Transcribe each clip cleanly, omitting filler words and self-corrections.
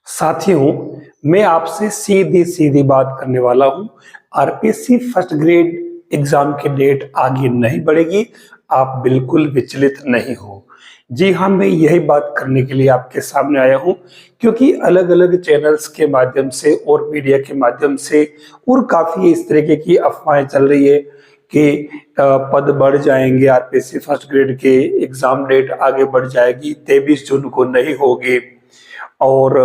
साथियों, मैं आपसे सीधी सीधी बात करने वाला हूं। आरपीएससी फर्स्ट ग्रेड एग्जाम की डेट आगे नहीं बढ़ेगी। आप बिल्कुल विचलित नहीं हो। जी हाँ, मैं यही बात करने के लिए आपके सामने आया हूं, क्योंकि अलग अलग चैनल्स के माध्यम से और मीडिया के माध्यम से और काफी इस तरीके की अफवाहें चल रही है कि पद बढ़ जाएंगे, आरपीएससी फर्स्ट ग्रेड के एग्जाम डेट आगे बढ़ जाएगी, 23 जून को नहीं होगी और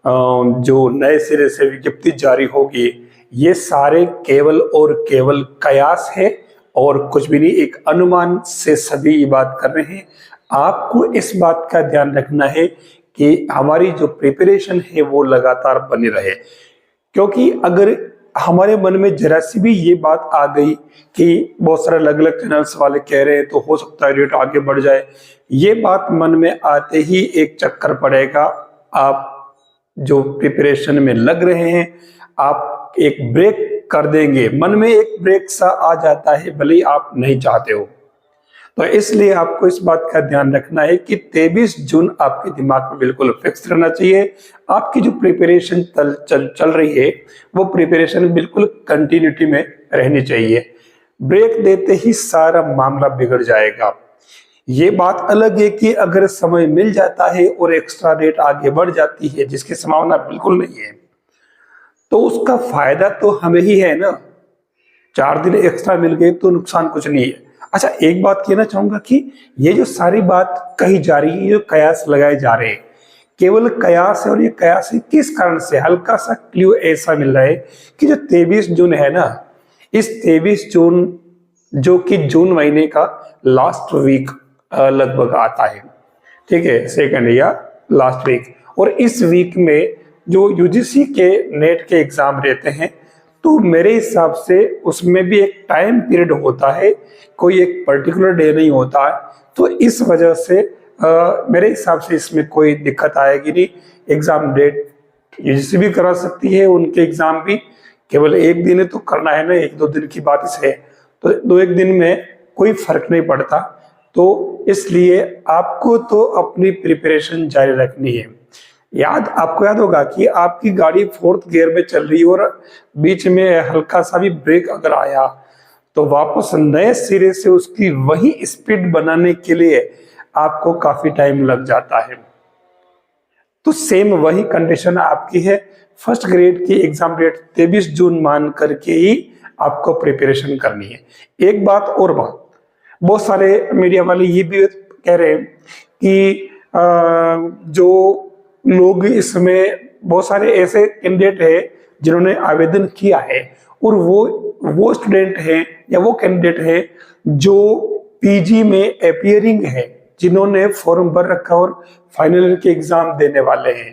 जो नए सिरे से विज्ञप्ति जारी होगी। ये सारे केवल और केवल कयास है और कुछ भी नहीं, एक अनुमान से सभी ये बात कर रहे हैं। आपको इस बात का ध्यान रखना है कि हमारी जो प्रिपरेशन है वो लगातार बनी रहे, क्योंकि अगर हमारे मन में जरा सी भी ये बात आ गई कि बहुत सारे अलग अलग चैनल्स वाले कह रहे हैं तो हो सकता है रेट आगे बढ़ जाए, ये बात मन में आते ही एक चक्कर पड़ेगा। आप जो प्रिपरेशन में लग रहे हैं, आप एक ब्रेक कर देंगे, मन में एक ब्रेक सा आ जाता है, भले ही आप नहीं चाहते हो। तो इसलिए आपको इस बात का ध्यान रखना है कि 23 जून आपके दिमाग में बिल्कुल फिक्स रहना चाहिए। आपकी जो प्रिपरेशन चल रही है वो प्रिपरेशन बिल्कुल कंटिन्यूटी में रहनी चाहिए। ब्रेक देते ही सारा मामला बिगड़ जाएगा। ये बात अलग है कि अगर समय मिल जाता है और एक्स्ट्रा डेट आगे बढ़ जाती है, जिसकी संभावना बिल्कुल नहीं है, तो उसका फायदा तो हमें ही है ना। 4 दिन एक्स्ट्रा मिल गए तो नुकसान कुछ नहीं है। अच्छा, एक बात कहना चाहूंगा कि ये जो सारी बात कही जा रही है, जो कयास लगाए जा रहे हैं, केवल कयास है। और ये कयास है किस कारण से? हल्का सा क्ल्यू ऐसा मिल रहा है कि जो 23 जून है ना, इस 23 जून जो कि जून महीने का लास्ट वीक लगभग आता है, ठीक है, सेकंड या लास्ट वीक, और इस वीक में जो यूजीसी के नेट के एग्जाम रहते हैं, तो मेरे हिसाब से उसमें भी एक टाइम पीरियड होता है, कोई एक पर्टिकुलर डे नहीं होता है। तो इस वजह से मेरे हिसाब से इसमें कोई दिक्कत आएगी नहीं। एग्जाम डेट यूजीसी भी करा सकती है, उनके एग्जाम भी केवल एक दिन है तो करना है ना, 1-2 दिन की बात इसे, तो 2-1 दिन में कोई फर्क नहीं पड़ता। तो इसलिए आपको तो अपनी प्रिपरेशन जारी रखनी है। आपको याद होगा कि आपकी गाड़ी 4th गियर में चल रही है और बीच में हल्का सा भी ब्रेक अगर आया तो वापस नए सिरे से उसकी वही स्पीड बनाने के लिए आपको काफी टाइम लग जाता है। तो सेम वही कंडीशन आपकी है। फर्स्ट ग्रेड की एग्जाम डेट 23 जून मान करके ही आपको प्रिपरेशन करनी है। एक बात और बात, बहुत सारे मीडिया वाले ये भी कह रहे हैं कि जो लोग इसमें, बहुत सारे ऐसे कैंडिडेट हैं जिन्होंने आवेदन किया है और वो स्टूडेंट हैं या वो कैंडिडेट हैं जो पीजी में अपीयरिंग है, जिन्होंने फॉर्म भर रखा और फाइनल के एग्जाम देने वाले हैं।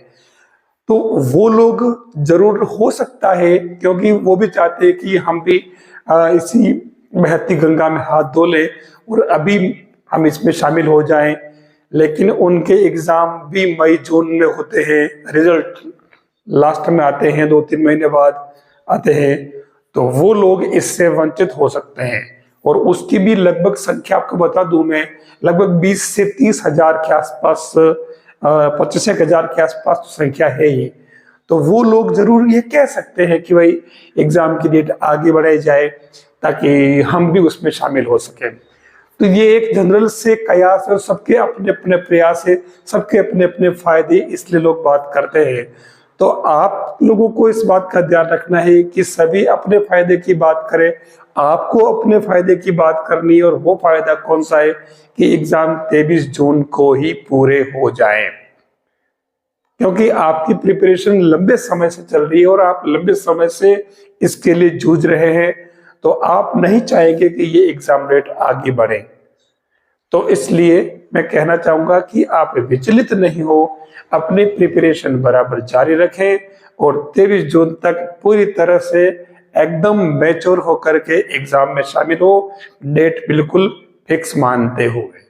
तो वो लोग जरूर हो सकता है, क्योंकि वो भी चाहते हैं कि हम भी इसी बहती गंगा में हाथ धो लें और अभी हम इसमें शामिल हो जाएं, लेकिन उनके एग्जाम भी मई जून में होते हैं, रिजल्ट लास्ट में आते हैं, 2-3 महीने बाद आते हैं। तो वो लोग इससे वंचित हो सकते हैं और उसकी भी लगभग संख्या आपको बता दूं मैं, लगभग 20 से 30 हजार के आसपास, 25 हजार के आसपास तो संख्या है ही। तो वो लोग जरूर ये कह सकते हैं कि भाई एग्जाम की डेट आगे बढ़ाई जाए ताकि हम भी उसमें शामिल हो सकें। तो ये एक जनरल से कयास है और सबके अपने अपने प्रयास है, सबके अपने अपने फायदे, इसलिए लोग बात करते हैं। तो आप लोगों को इस बात का ध्यान रखना है कि सभी अपने फायदे की बात करें। आपको अपने फायदे की बात करनी है और वो फायदा कौन सा है कि एग्जाम 23 जून को ही पूरे हो जाएं, क्योंकि आपकी प्रिपरेशन लंबे समय से चल रही है और आप लंबे समय से इसके लिए जूझ रहे हैं। तो आप नहीं चाहेंगे कि ये एग्जाम डेट आगे बढ़े। तो इसलिए मैं कहना चाहूंगा कि आप विचलित नहीं हो, अपनी प्रिपरेशन बराबर जारी रखें और 23 जून तक पूरी तरह से एकदम मैच्योर होकर के एग्जाम में शामिल हो, डेट बिल्कुल फिक्स मानते हुए।